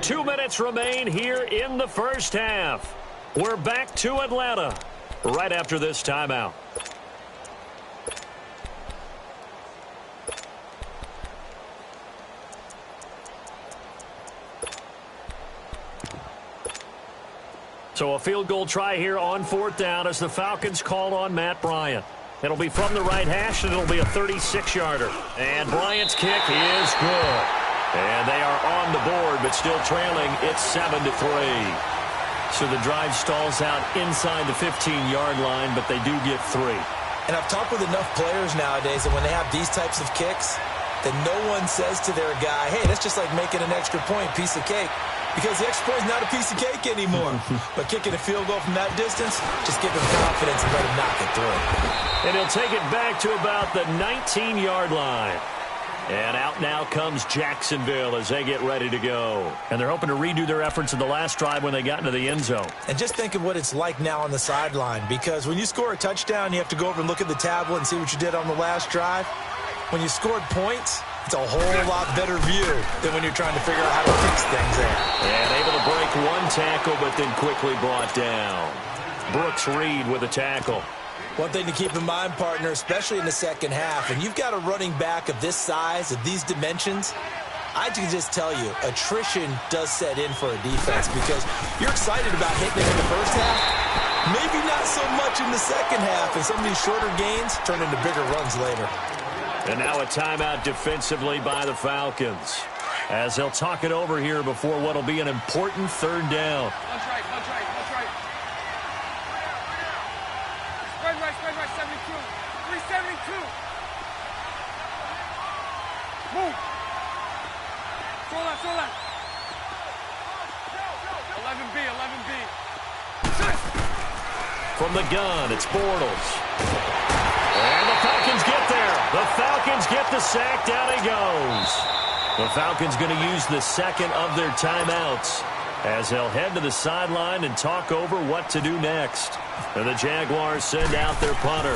2 minutes remain here in the first half. We're back to Atlanta right after this timeout. So a field goal try here on 4th down as the Falcons call on Matt Bryant. It'll be from the right hash, and it'll be a 36-yarder. And Bryant's kick is good. And they are on the board, but still trailing. It's 7-3. So the drive stalls out inside the 15-yard line, but they do get 3. And I've talked with enough players nowadays that when they have these types of kicks, that no one says to their guy, hey, that's just like making an extra point, piece of cake. Because the extra point is not a piece of cake anymore. But kicking a field goal from that distance, just give him confidence and let him knock it through. And he'll take it back to about the 19-yard line. And out now comes Jacksonville as they get ready to go. And they're hoping to redo their efforts in the last drive when they got into the end zone. And just think of what it's like now on the sideline. Because when you score a touchdown, you have to go over and look at the tablet and see what you did on the last drive. When you scored points, it's a whole lot better view than when you're trying to figure out how to fix things there. And able to break one tackle, but then quickly brought down. Brooks Reed with a tackle. One thing to keep in mind, partner, especially in the second half, and you've got a running back of this size, of these dimensions, I can just tell you, attrition does set in for a defense because you're excited about hitting it in the first half, maybe not so much in the second half, and some of these shorter gains turn into bigger runs later. And now a timeout defensively by the Falcons as they'll talk it over here before what will be an important 3rd down. Punch right. Spread right, 72. 372. Move. Throw left. 11B. From the gun, it's Bortles. And the Falcons get there. The Falcons get the sack. Down he goes. The Falcons going to use the second of their timeouts as they'll head to the sideline and talk over what to do next. And the Jaguars send out their punter,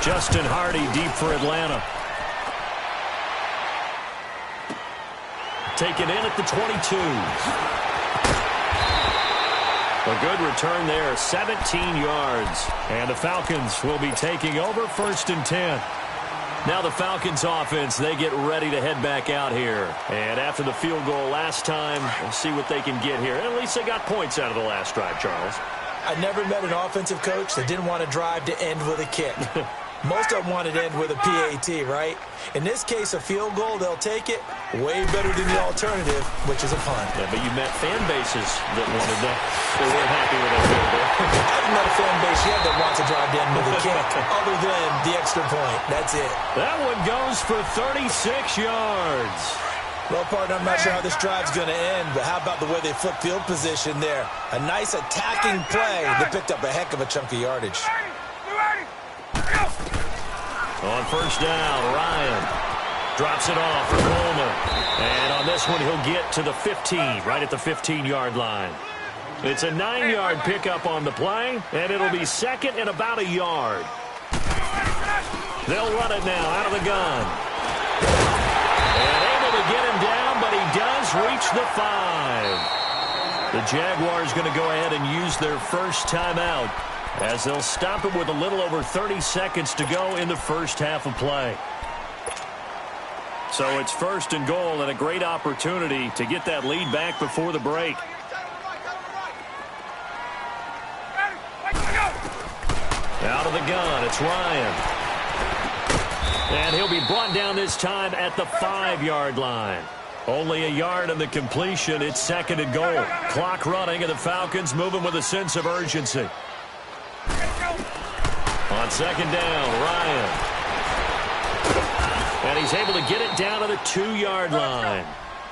Justin Hardy, deep for Atlanta. Taken in at the 22. A good return there, 17 yards. And the Falcons will be taking over 1st and 10. Now the Falcons offense, they get ready to head back out here. And after the field goal last time, we'll see what they can get here. And at least they got points out of the last drive, Charles. I never met an offensive coach that didn't want to drive to end with a kick. Most of them want to end with a PAT, right? In this case, a field goal, they'll take it. Way better than the alternative, which is a punt. Yeah, but you met fan bases that wanted that. They weren't happy with that field goal. I haven't met a fan base yet that wants to drive to end with a kick, other than the extra point. That's it. That one goes for 36 yards. Well, partner, I'm not sure how this drive's going to end, but how about the way they flip field position there? A nice attacking play that picked up a heck of a chunk of yardage. On 1st down, Ryan drops it off for Coleman. And on this one, he'll get to the 15, right at the 15-yard line. It's a 9-yard pickup on the play, and it'll be 2nd and about a yard. They'll run it now out of the gun. And able to get him down, but he does reach the 5. The Jaguars going to go ahead and use their first timeout as they'll stop it with a little over 30 seconds to go in the first half of play. So it's 1st and goal and a great opportunity to get that lead back before the break. Out of the gun, it's Ryan. And he'll be brought down this time at the 5-yard line. Only a yard on the completion. It's 2nd and goal. Clock running, and the Falcons moving with a sense of urgency. On 2nd down, Ryan. And he's able to get it down to the 2-yard line.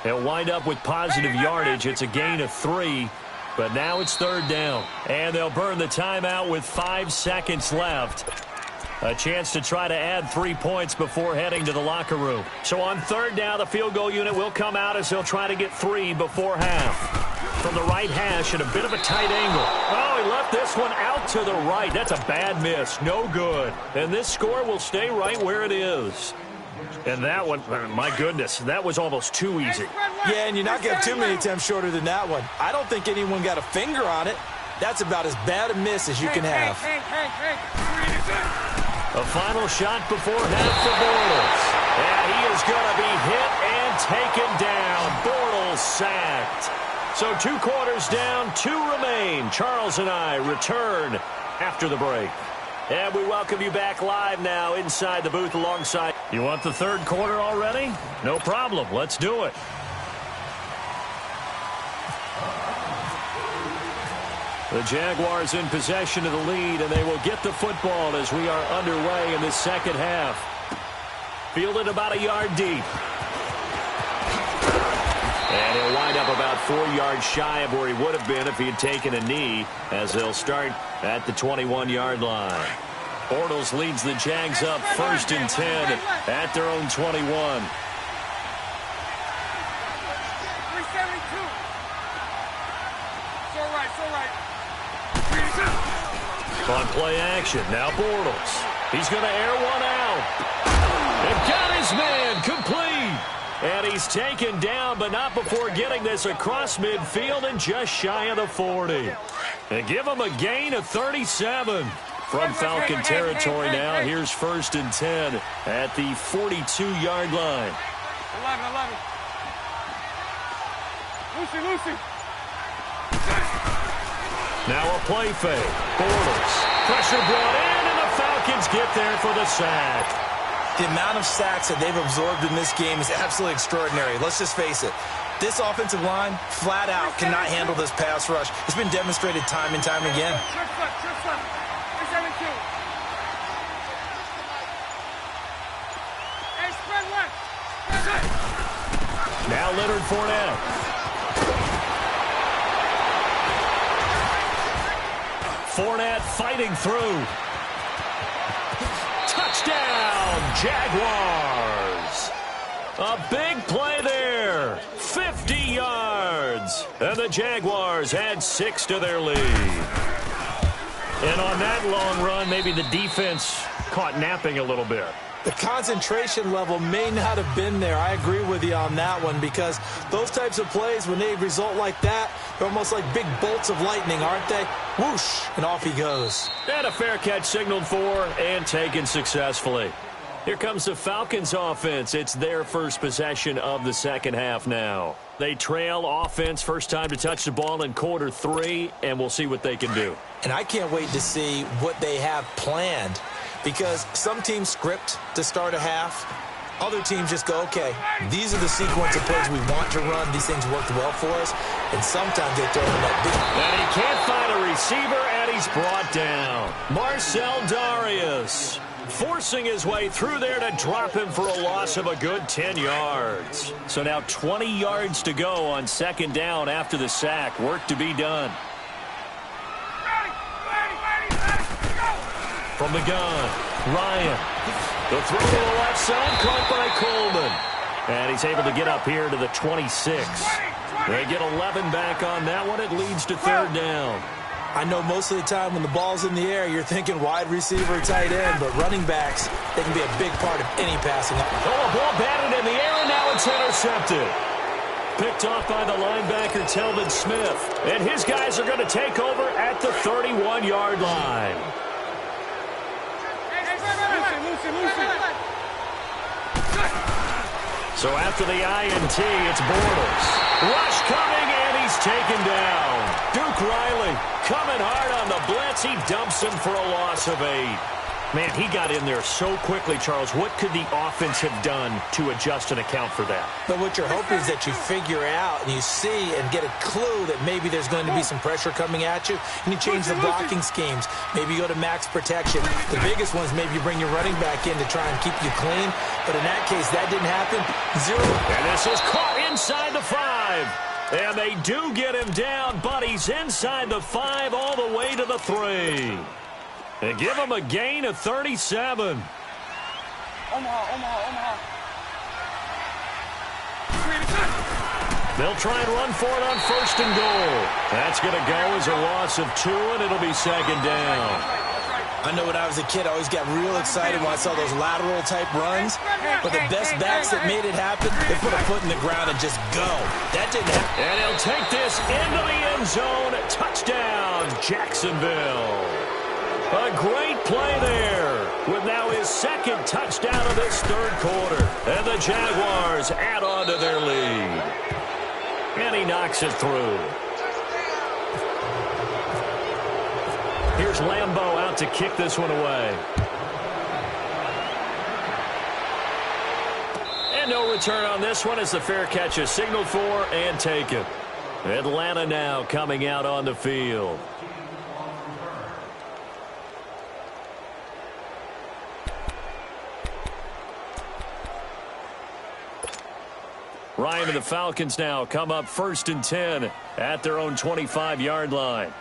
He'll wind up with positive yardage. It's a gain of 3, but now it's 3rd down. And they'll burn the timeout with 5 seconds left. A chance to try to add 3 points before heading to the locker room. So on 3rd down, the field goal unit will come out as they'll try to get 3 before half. From the right hash at a bit of a tight angle. Oh, he left this one out to the right. That's a bad miss. No good. And this score will stay right where it is. And that one, my goodness, that was almost too easy. Yeah, and you're not going to have too many attempts shorter than that one. I don't think anyone got a finger on it. That's about as bad a miss as you can have. A final shot before half for Bortles. And he is going to be hit and taken down. Bortles sacked. So 2 quarters down, 2 remain. Charles and I return after the break. And we welcome you back live now inside the booth alongside. You want the third quarter already? No problem. Let's do it. The Jaguars in possession of the lead, and they will get the football as we are underway in the second half. Fielded about a yard deep. And he'll wind up about 4 yards shy of where he would have been if he had taken a knee, as they'll start at the 21-yard line. Bortles leads the Jags up 1st and 10 at their own 21. 372. So right. On play action, now Bortles. He's going to air one out. And got his man complete. And he's taken down, but not before getting this across midfield and just shy of the 40. And give him a gain of 37. From Falcon territory now, here's 1st and 10 at the 42-yard line. 11. Lucy. Now a play fake. Bortles. Pressure brought in, and the Falcons get there for the sack. The amount of sacks that they've absorbed in this game is absolutely extraordinary. Let's just face it. This offensive line, flat out, cannot handle this pass rush. It's been demonstrated time and time again. Trip left. 372. Hey, spread left. Now Leonard Fournette. Fournette fighting through. Touchdown, Jaguars. A big play there. 50 yards. And the Jaguars add 6 to their lead. And on that long run, maybe the defense caught napping a little bit. The concentration level may not have been there. I agree with you on that one, because those types of plays, when they result like that, they're almost like big bolts of lightning, aren't they? Whoosh, and off he goes. And a fair catch signaled for and taken successfully. Here comes the Falcons offense. It's their first possession of the second half now. They trail offense, first time to touch the ball in quarter 3, and we'll see what they can do. And I can't wait to see what they have planned, because some teams script to start a half. Other teams just go, okay, these are the sequence of plays we want to run. These things worked well for us. And sometimes they throw in that big. And he can't find a receiver, and he's brought down. Marcel Darius forcing his way through there to drop him for a loss of a good 10 yards. So now 20 yards to go on 2nd down after the sack. Work to be done. From the gun, Ryan. The throw to the left side, caught by Coleman. And he's able to get up here to the 26. They get 11 back on that one. It leads to 3rd down. I know most of the time when the ball's in the air, you're thinking wide receiver, tight end, but running backs, they can be a big part of any passing. Oh, a ball batted in the air, and now it's intercepted. Picked off by the linebacker, Telvin Smith. And his guys are going to take over at the 31-yard line. So after the INT, it's Bortles. Rush coming, and he's taken down. Duke Riley coming hard on the blitz. He dumps him for a loss of 8. Man, he got in there so quickly, Charles. What could the offense have done to adjust and account for that? But what you're hoping is that you figure out and you see and get a clue that maybe there's going to be some pressure coming at you, and you change the blocking schemes. Maybe you go to max protection. The biggest one is maybe you bring your running back in to try and keep you clean. But in that case, that didn't happen. 0. And this is caught inside the 5. And they do get him down, but he's inside the 5 all the way to the 3. And give him a gain of 37. Omaha. They'll try and run for it on 1st and goal. That's going to go as a loss of 2, and it'll be 2nd down. I know when I was a kid, I always got real excited when I saw those lateral-type runs. But the best backs that made it happen, they put a foot in the ground and just go. That didn't happen. And he'll take this into the end zone. Touchdown, Jacksonville. A great play there with now his second touchdown of this third quarter. And the Jaguars add on to their lead. And he knocks it through. Here's Lambeau out to kick this one away. And no return on this one as the fair catch is signaled for and taken. Atlanta now coming out on the field. Ryan and the Falcons now come up 1st and 10 at their own 25-yard line.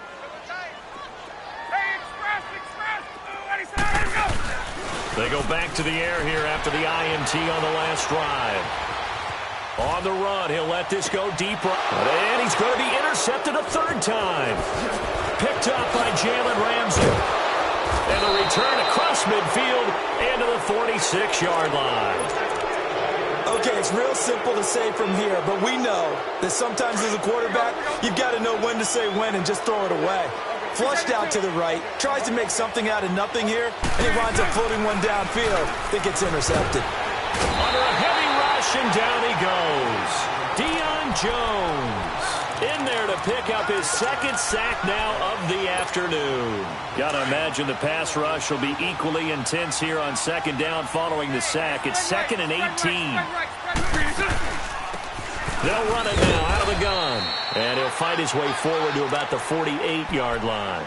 They go back to the air here after the INT on the last drive. On the run, he'll let this go deep. And he's going to be intercepted a third time. Picked up by Jalen Ramsey. And the return across midfield into the 46-yard line. Okay, it's real simple to say from here, but we know that sometimes as a quarterback, you've got to know when to say when and just throw it away. Flushed out to the right, tries to make something out of nothing here, and he winds up floating one downfield that gets intercepted. Under a heavy rush, and down he goes. Deion Jones in there to pick up his second sack now of the afternoon. Gotta imagine the pass rush will be equally intense here on second down following the sack. It's 2nd and 18. They'll run it now out of the gun. And he'll fight his way forward to about the 48-yard line.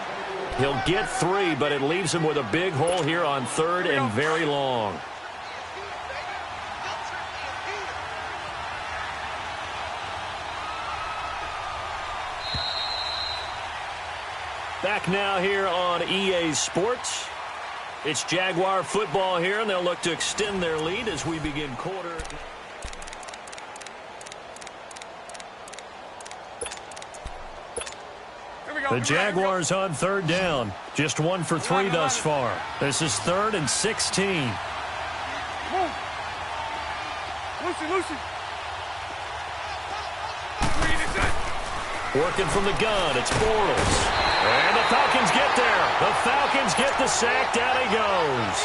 He'll get 3, but it leaves him with a big hole here on 3rd and very long. Back now here on EA Sports. It's Jaguar football here, and they'll look to extend their lead as we begin quarter. The Jaguars on 3rd down. Just 1 for 3 thus far. This is 3rd and 16. Move. Lucy. Working from the gun, it's Bortles. And the Falcons get there. The Falcons get the sack. Down he goes.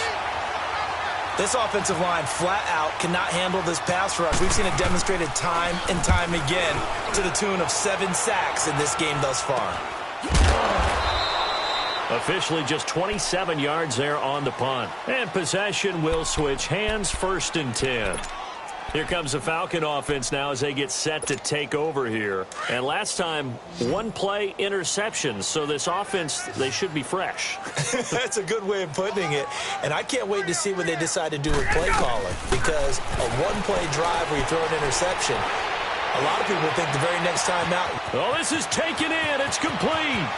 This offensive line flat out cannot handle this pass rush. We've seen it demonstrated time and time again to the tune of 7 sacks in this game thus far. Officially just 27 yards there on the punt. And possession will switch hands, 1st and 10. Here comes the Falcon offense now as they get set to take over here. And last time, 1 play interception. So this offense, they should be fresh. That's a good way of putting it. And I can't wait to see what they decide to do with play calling. Because a 1-play drive where you throw an interception, a lot of people think the very next time out. Oh, this is taken in. It's complete.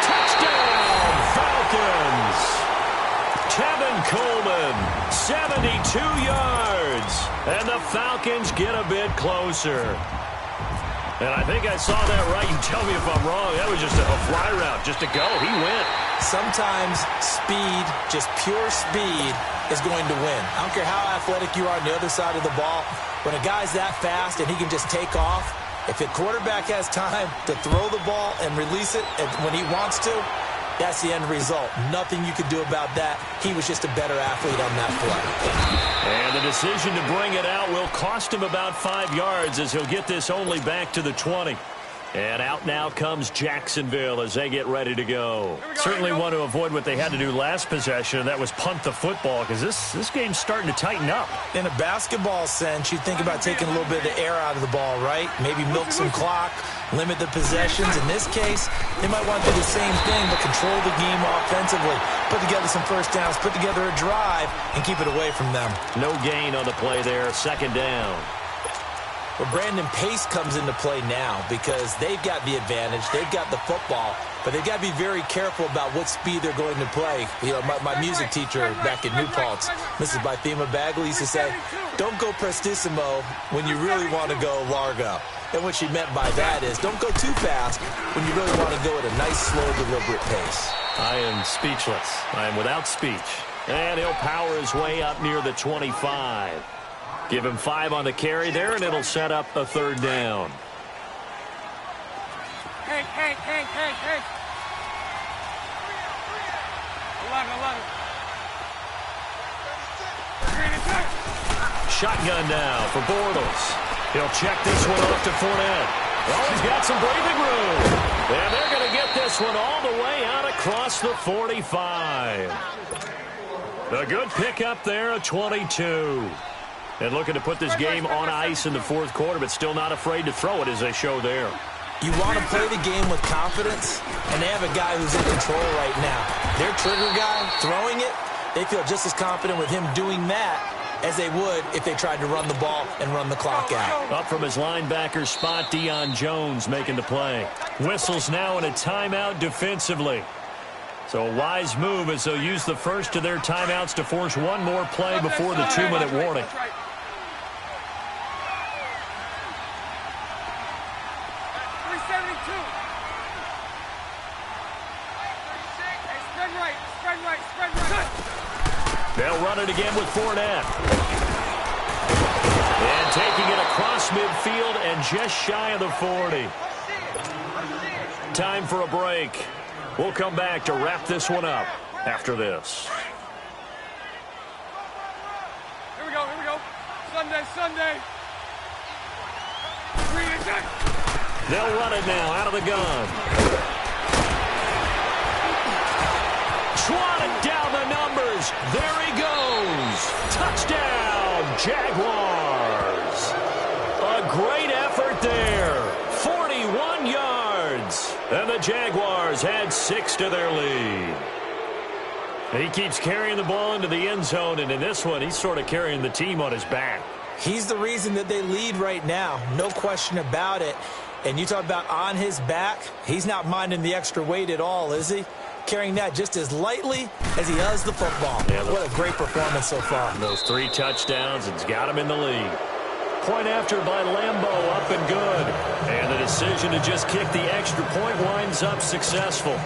Touchdown, Falcons. Kevin Coleman, 72 yards. And the Falcons get a bit closer. And I think I saw that right. You tell me if I'm wrong. That was just a fly route, just to go. He went. Sometimes speed, just pure speed, is going to win. I don't care how athletic you are on the other side of the ball. When a guy's that fast and he can just take off, if a quarterback has time to throw the ball and release it when he wants to, that's the end result. Nothing you could do about that. He was just a better athlete on that play. And the decision to bring it out will cost him about 5 yards as he'll get this only back to the 20. And out now comes Jacksonville as they get ready to go. Certainly want to avoid what they had to do last possession, and that was punt the football, because this game's starting to tighten up. In a basketball sense, you think about taking a little bit of the air out of the ball, right? Maybe milk some clock, limit the possessions. In this case, they might want to do the same thing, but control the game offensively. Put together some first downs, put together a drive, and keep it away from them. No gain on the play there, 2nd down. Well, Brandon Pace comes into play now because they've got the advantage. They've got the football, but they've got to be very careful about what speed they're going to play. You know, my music teacher back in New Paltz, Mrs. Bythema Bagley, used to say, don't go prestissimo when you really want to go largo. And what she meant by that is don't go too fast when you really want to go at a nice, slow, deliberate pace. I am speechless. I am without speech. And he'll power his way up near the 25. Give him 5 on the carry there, and it'll set up a 3rd down. Hey. 11. Shotgun now for Bortles. He'll check this one off to Fournette. Oh, he's got some breathing room. And they're going to get this one all the way out across the 45. A good pickup there, a 22. And looking to put this game on ice in the 4th quarter, but still not afraid to throw it as they show there. You want to play the game with confidence, and they have a guy who's in control right now. Their trigger guy throwing it, they feel just as confident with him doing that as they would if they tried to run the ball and run the clock out. Up from his linebacker spot, Deion Jones making the play. Whistles now in a timeout defensively. So a wise move as they'll use the first of their timeouts to force one more play before the 2-minute warning. They'll run it again with Fournette. And taking it across midfield and just shy of the 40. Time for a break. We'll come back to wrap this one up after this. Here we go. Sunday. They'll run it now out of the gun. Swatted down the numbers. There he goes. Touchdown, Jaguars. A great effort there. 41 yards. And the Jaguars add 6 to their lead. He keeps carrying the ball into the end zone, and in this one, he's sort of carrying the team on his back. He's the reason that they lead right now. No question about it. And you talk about on his back, he's not minding the extra weight at all, is he? Carrying that just as lightly as he does the football. Yeah, what a great performance so far. Those 3 touchdowns, it's got him in the lead. Point after by Lambeau, up and good. And the decision to just kick the extra point winds up successful.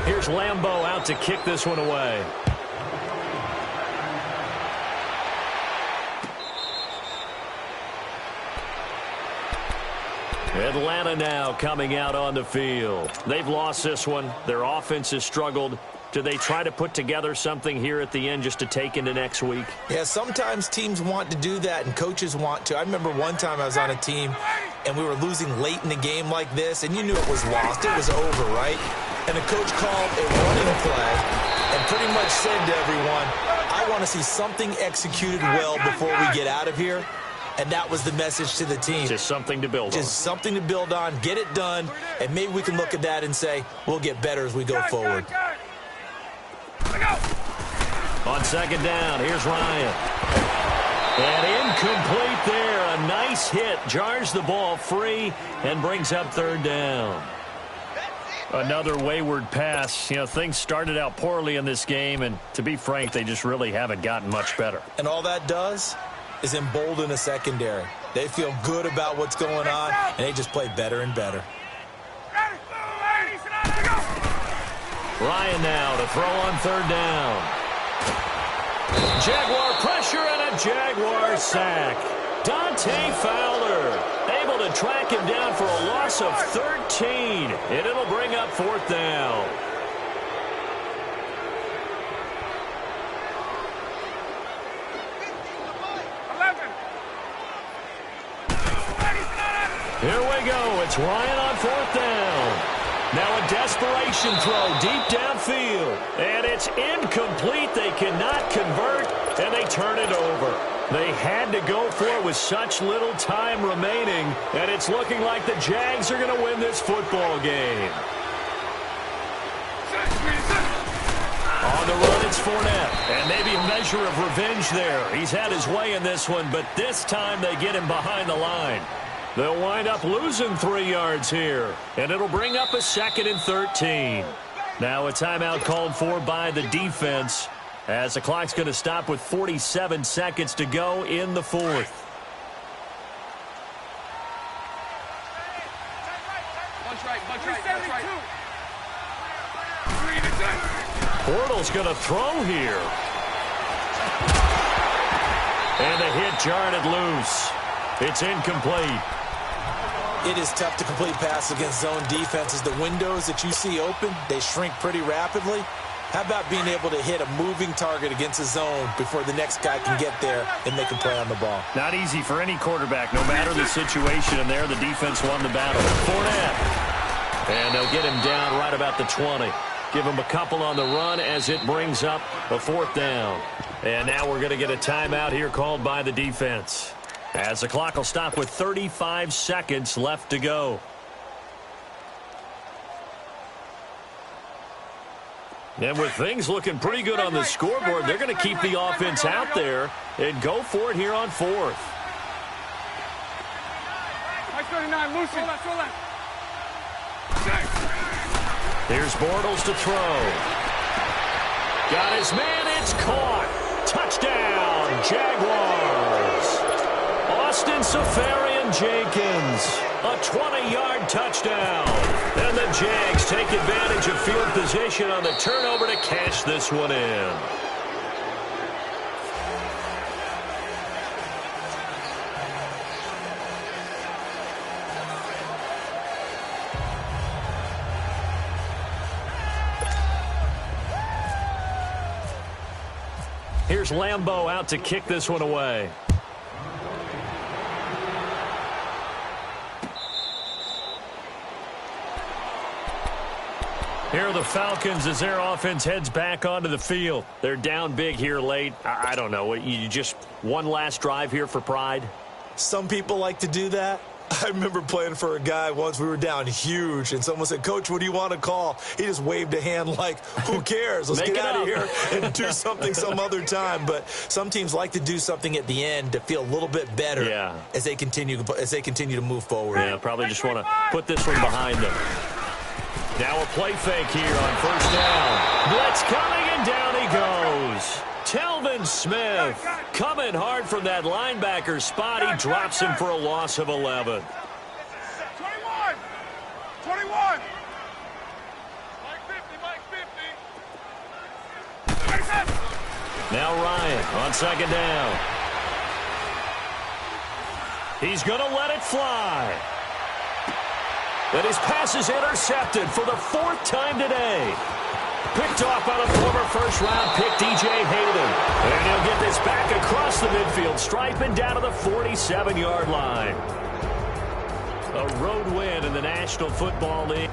Here's Lambeau out to kick this one away. Atlanta now coming out on the field. They've lost this one. Their offense has struggled. Do they try to put together something here at the end just to take into next week? Yeah, sometimes teams want to do that and coaches want to. I remember one time I was on a team and we were losing late in the game like this, and you knew it was lost. It was over, right? And the coach called a running play and pretty much said to everyone, I want to see something executed well before we get out of here. And that was the message to the team. Just something to build on. Just something to build on, get it done, and maybe we can look at that and say, we'll get better as we go forward. On second down, here's Ryan. And incomplete there. A nice hit. Jars the ball free and brings up 3rd down. Another wayward pass. You know, things started out poorly in this game, and to be frank, they just really haven't gotten much better. And all that does is embolden a secondary. They feel good about what's going on, and they just play better and better. Ryan now to throw on 3rd down. Jaguar pressure and a Jaguar sack. Dante Fowler able to track him down for a loss of 13, and it'll bring up 4th down. Here we go. It's Ryan on 4th down. Now a desperation throw deep downfield. And it's incomplete. They cannot convert, and they turn it over. They had to go for it with such little time remaining, and it's looking like the Jags are going to win this football game. On the run, it's Fournette, and maybe a measure of revenge there. He's had his way in this one, but this time they get him behind the line. They'll wind up losing 3 yards here, and it'll bring up a 2nd and 13. Now a timeout called for by the defense as the clock's going to stop with 47 seconds to go in the 4th. Bortles going to throw here. And the hit jarred it loose. It's incomplete. It is tough to complete pass against zone defenses. The windows that you see open, they shrink pretty rapidly. How about being able to hit a moving target against a zone before the next guy can get there and make a play on the ball? Not easy for any quarterback, no matter the situation. And there, the defense won the battle. Fournette. And they'll get him down right about the 20. Give him a couple on the run as it brings up a 4th down. And now we're going to get a timeout here called by the defense, as the clock will stop with 35 seconds left to go. And with things looking pretty good on the scoreboard, they're going to keep the offense out there and go for it here on 4th. 39, loose it. Here's Bortles to throw. Got his man, it's caught. Touchdown, Jaguars. Austin Safarian-Jenkins, a 20-yard touchdown. And the Jags take advantage of field position on the turnover to cash this one in. Here's Lambeau out to kick this one away. Here are the Falcons as their offense heads back onto the field. They're down big here late. I don't know. You just one last drive here for pride? Some people like to do that. I remember playing for a guy once. We were down huge, and someone said, "Coach, what do you want to call?" He just waved a hand like, who cares? Let's get out of here and do something some other time. But some teams like to do something at the end to feel a little bit better as they continue to move forward. Yeah, probably just want to put this one behind them. Now a play fake here on 1st down. Blitz coming, and down he goes. Telvin Smith coming hard from that linebacker spot. He drops him for a loss of 11. 21. Now Ryan on 2nd down. He's going to let it fly. And his pass is intercepted for the 4th time today. Picked off by the former first-round pick, DJ Hayden. And he'll get this back across the midfield stripe and down to the 47-yard line. A road win in the National Football League.